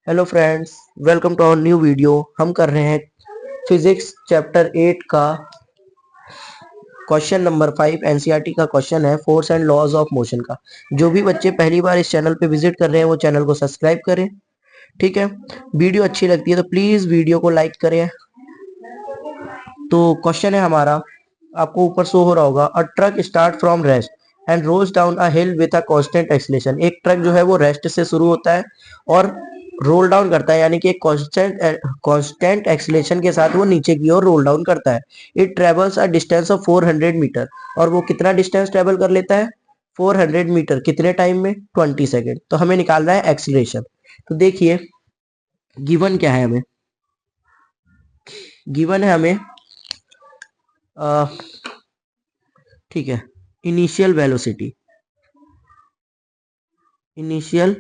Hello friends, welcome to our new video. हम कर रहे हैं फिजिक्स चैप्टर 8 का क्वेश्चन नंबर 5। एनसीईआरटी का क्वेश्चन है force and laws of motion का। जो भी बच्चे पहली बार इस चैनल पे विजिट कर रहे हैं वो चैनल को सब्सक्राइब करें। ठीक है, वीडियो अच्छी लगती है तो प्लीज वीडियो को लाइक करें। तो क्वेश्चन है हमारा, आपको ऊपर शो हो रहा होगा, a truck start from rest and rolls down a hill with a constant acceleration. एक ट्रक जो है वो रेस्ट से शुरू होता है और रोल डाउन करता है, यानी कि एक कांस्टेंट एक्सीलरेशन के साथ वो नीचे की ओर रोल डाउन करता है। It travels a distance of 400 metre. और वो कितना डिस्टेंस ट्रेवल कर लेता है? 400 मीटर। कितने टाइम में? 20 सेकेंड। तो हमें निकालना है एक्सीलरेशन। तो देखिए गिवन क्या है हमें। गिवन है हमें ठीक है, इनिशियल वेलोसिटी। इनिशियल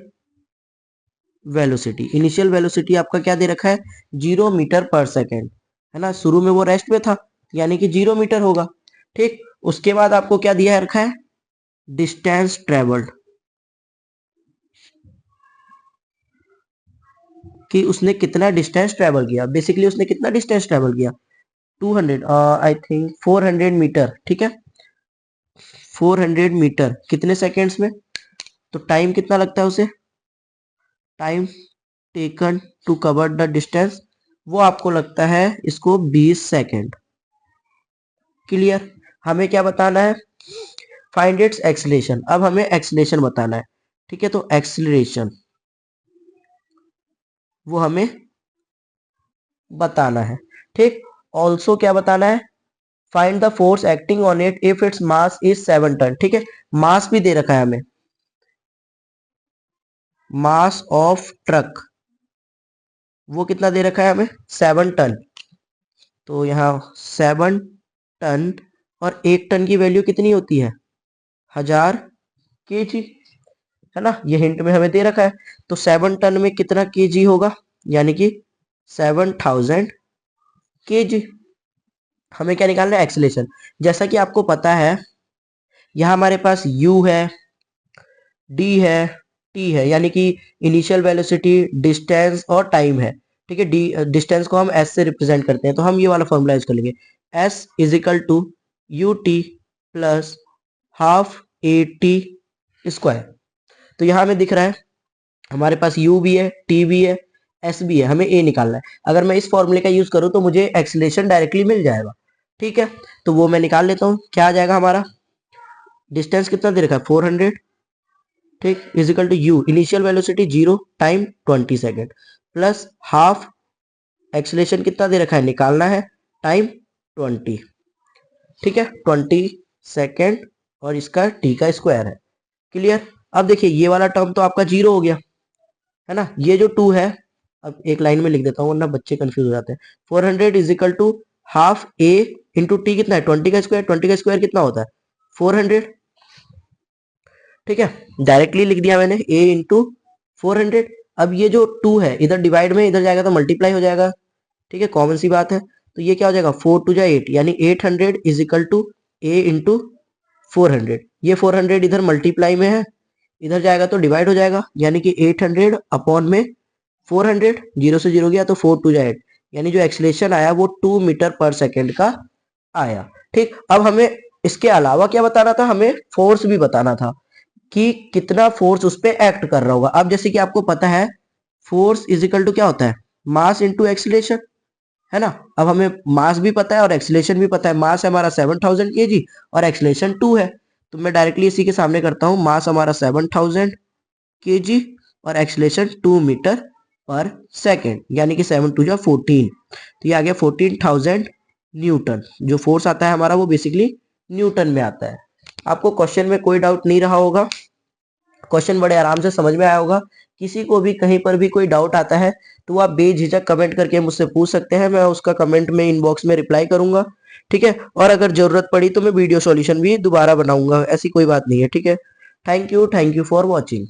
वेलोसिटी आपका क्या दे रखा है? 0 मीटर पर सेकेंड, है ना। शुरू में वो रेस्ट में था यानी कि 0 मीटर होगा। ठीक, उसके बाद आपको क्या दिया रखा है? डिस्टेंस ट्रेवल्ड, कि उसने कितना डिस्टेंस ट्रेवल किया। बेसिकली उसने कितना डिस्टेंस ट्रेवल किया? 200 आई थिंक 400 मीटर। ठीक है, 400 मीटर कितने सेकेंड्स में? तो टाइम कितना लगता है उसे? Time taken to cover the distance वो आपको लगता है इसको 20 सेकेंड। क्लियर। हमें क्या बताना है? Find its acceleration. अब हमें एक्सीलरेशन बताना है। ठीक है, तो एक्सीलरेशन वो हमें बताना है। ठीक, ऑल्सो क्या बताना है? Find the force acting on it if its mass is 7 ton. ठीक है, मास भी दे रखा है हमें, मास ऑफ ट्रक वो कितना दे रखा है हमें? 7 टन। तो यहाँ 7 टन, और 1 टन की वैल्यू कितनी होती है? 1000 केजी, है ना। ये हिंट में हमें दे रखा है। तो 7 टन में कितना केजी होगा? यानी कि 7000 केजी। हमें क्या निकालना है? एक्सीलरेशन। जैसा कि आपको पता है यहाँ हमारे पास u है, d है, t है, यानी कि इनिशियल वेलोसिटी, डिस्टेंस और टाइम है। ठीक है, डी डिस्टेंस को हम s से रिप्रेजेंट करते हैं, तो हम ये वाला फॉर्मूला यूज कर लेंगे। s is equal to u t plus half a t square. तो यहाँ हमें दिख रहा है हमारे पास u भी है, t भी है, s भी है। हमें a निकालना है। अगर मैं इस फॉर्मूले का यूज करूँ तो मुझे एक्सीलरेशन डायरेक्टली मिल जाएगा। ठीक है, तो वो मैं निकाल लेता हूँ। क्या आ जाएगा हमारा? डिस्टेंस कितना दे रखा है? 400। ठीक, is equal to u initial velocity 0, time 20 second, plus half acceleration कितना दे रखा है? निकालना है, टाइम 20। ठीक है, 20 सेकेंड और इसका t का स्क्वायर है। क्लियर। अब देखिए ये वाला टर्म तो आपका 0 हो गया, है ना। ये जो 2 है, अब एक लाइन में लिख देता हूँ वरना बच्चे कंफ्यूज हो जाते हैं। 400 is equal to half a into t. कितना है? 20 का स्क्वायर। 20 का स्क्वायर कितना होता है? 400। ठीक है, डायरेक्टली लिख दिया मैंने a इंटू 400। अब ये जो 2 है इधर डिवाइड में इधर जाएगा तो मल्टीप्लाई हो जाएगा। ठीक है, कॉमन सी बात है। तो ये क्या हो जाएगा? 4 टू जा 8, यानी 800 is equal to a into 400। ये 400 इधर मल्टीप्लाई में है, इधर जाएगा तो डिवाइड हो जाएगा, यानी कि 800 अपॉन में 400। 0 से 0 गया तो 4 टू जा 8, यानी जो एक्सीलरेशन आया वो 2 मीटर पर सेकेंड का आया। ठीक, अब हमें इसके अलावा क्या बताना था? हमें फोर्स भी बताना था कि कितना फोर्स उस पर एक्ट कर रहा होगा। अब जैसे कि आपको पता है फोर्स इज इक्वल टू क्या होता है? मास इंटू एक्सीलरेशन, है ना। अब हमें मास भी पता है और एक्सीलरेशन भी पता है। मास है हमारा 7000 केजी और एक्सीलरेशन 2 है। तो मैं डायरेक्टली इसी के सामने करता हूँ। मास हमारा 7000 केजी और एक्सीलरेशन 2 मीटर पर सेकेंड, यानी कि 7 टू जा 14। तो ये आ गया 14,000 न्यूटन। जो फोर्स आता है हमारा वो बेसिकली न्यूटन में आता है। आपको क्वेश्चन में कोई डाउट नहीं रहा होगा, क्वेश्चन बड़े आराम से समझ में आया होगा। किसी को भी कहीं पर भी कोई डाउट आता है तो आप बेझिझक कमेंट करके मुझसे पूछ सकते हैं, मैं उसका कमेंट में इनबॉक्स में रिप्लाई करूंगा। ठीक है, और अगर जरूरत पड़ी तो मैं वीडियो सॉल्यूशन भी दोबारा बनाऊंगा, ऐसी कोई बात नहीं है। ठीक है, थैंक यू फॉर वॉचिंग।